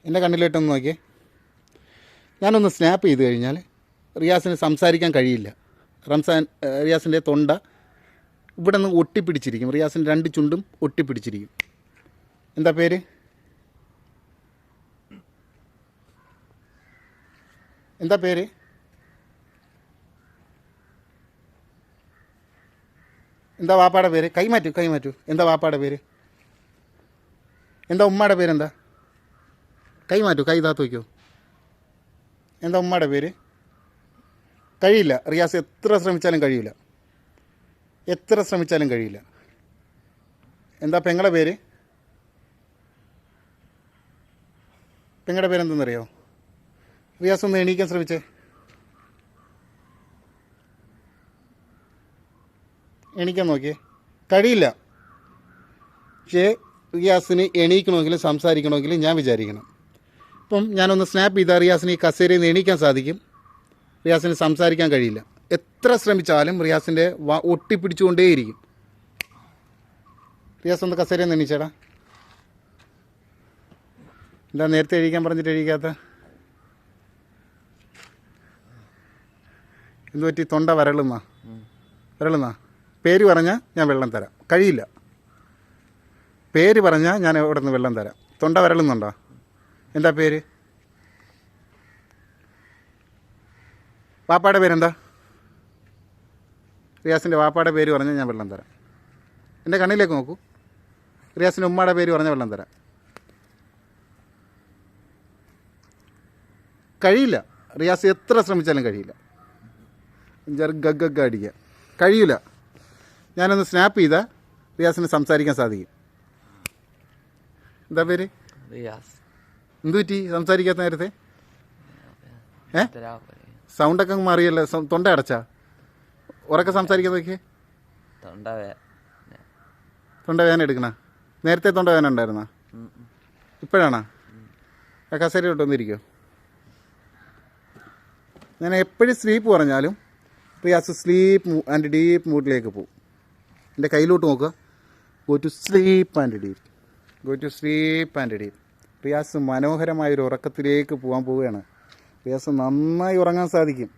എൻ്റെ കണ്ണിലോട്ടൊന്ന് നോക്കിയേ. ഞാനൊന്ന് സ്നാപ്പ് ചെയ്ത് കഴിഞ്ഞാൽ റിയാസിന് സംസാരിക്കാൻ കഴിയില്ല. റിയാസിൻ്റെ തൊണ്ട ഇവിടെ നിന്ന് ഒട്ടിപ്പിടിച്ചിരിക്കും. റിയാസിൻ്റെ 2 ചുണ്ടും ഒട്ടിപ്പിടിച്ചിരിക്കും. എന്താ പേര്? എന്താ പേര്? എന്താ വാപ്പാടെ പേര്? കൈമാറ്റു. എന്താ വാപ്പാടെ പേര്? എന്താ ഉമ്മയുടെ പേരെന്താ? കൈമാറ്റു, കൈ താത്ത് വയ്ക്കോ. എന്താ ഉമ്മയുടെ പേര്? കഴിയില്ല. റിയാസ് എത്ര ശ്രമിച്ചാലും കഴിയില്ല. എന്താ പെങ്ങളുടെ പേര്? പെങ്ങളുടെ പേരെന്തെന്നറിയോ? റിയാസ് ഒന്ന് എണീക്കാൻ ശ്രമിച്ചേ. എണീക്കാൻ നോക്കിയേ. കഴിയില്ല. പക്ഷേ റിയാസിന് എണീക്കണമെങ്കിലും സംസാരിക്കണമെങ്കിലും ഞാൻ വിചാരിക്കണം. ഇപ്പം ഞാനൊന്ന് സ്നാപ്പ് ചെയ്താൽ റിയാസിന് ഈ കസേരയിൽ നിന്ന് എണീക്കാൻ സാധിക്കും. റിയാസിന് സംസാരിക്കാൻ കഴിയില്ല. എത്ര ശ്രമിച്ചാലും റിയാസിൻ്റെ ഒട്ടിപ്പിടിച്ചുകൊണ്ടേയിരിക്കും. റിയാസ് ഒന്ന് കസേരയിൽ നിന്ന് എണീച്ചേടാ. എന്താ നേരത്തെ എഴുതിക്കാൻ പറഞ്ഞിട്ട് എഴുതിക്കാത്ത? എന്തു പറ്റി? തൊണ്ട വരളുന്നാ? പേര് പറഞ്ഞാൽ ഞാൻ വെള്ളം തരാം. കഴിയില്ല. പേര് പറഞ്ഞാൽ ഞാൻ ഇവിടെ നിന്ന് വെള്ളം തരാം. തൊണ്ട വരളുന്നുണ്ടോ? എന്താ പേര്? വാപ്പാടെ പേരെന്താ? റിയാസിൻ്റെ വാപ്പാടെ പേര് പറഞ്ഞാൽ ഞാൻ വെള്ളം തരാം. എൻ്റെ കണ്ണിലേക്ക് നോക്കൂ. റിയാസിൻ്റെ ഉമ്മയുടെ പേര് പറഞ്ഞാൽ വെള്ളം തരാം. കഴിയില്ല. റിയാസ് എത്ര ശ്രമിച്ചാലും കഴിയില്ല. ഗഗ്ഗ അടിക്കുക കഴിയില്ല. ഞാനൊന്ന് സ്നാപ്പ് ചെയ്താൽ റിയാസിന് സംസാരിക്കാൻ സാധിക്കും. എന്താ പേര്? റിയാസ്. എന്തു പറ്റി സംസാരിക്കാത്ത നേരത്തെ? സൗണ്ടൊക്കെ മാറിയല്ലോ. തൊണ്ട അടച്ചാ? ഉറക്കെ സംസാരിക്കാൻ നോക്കിയേ. തൊണ്ട വേദന എടുക്കണ? നേരത്തെ തൊണ്ട വേദന ഉണ്ടായിരുന്ന? ഇപ്പോഴാണോ? ആ കസേരയോട്ട് വന്നിരിക്കുമോ? ഞാൻ എപ്പോഴും സ്ലീപ്പ് പറഞ്ഞാലും റിയാസ് സ്ലീപ്പ് ആൻഡ് ഡീപ്പ് മൂഡിലേക്ക് പോകും. എൻ്റെ കയ്യിലോട്ട് നോക്കുക. Go to sleep and deep. Riyas മനോഹരമായൊരു ഉറക്കത്തിലേക്ക് പോകാൻ പോവുകയാണ്. റിയാസ് നന്നായി ഉറങ്ങാൻ സാധിക്കും.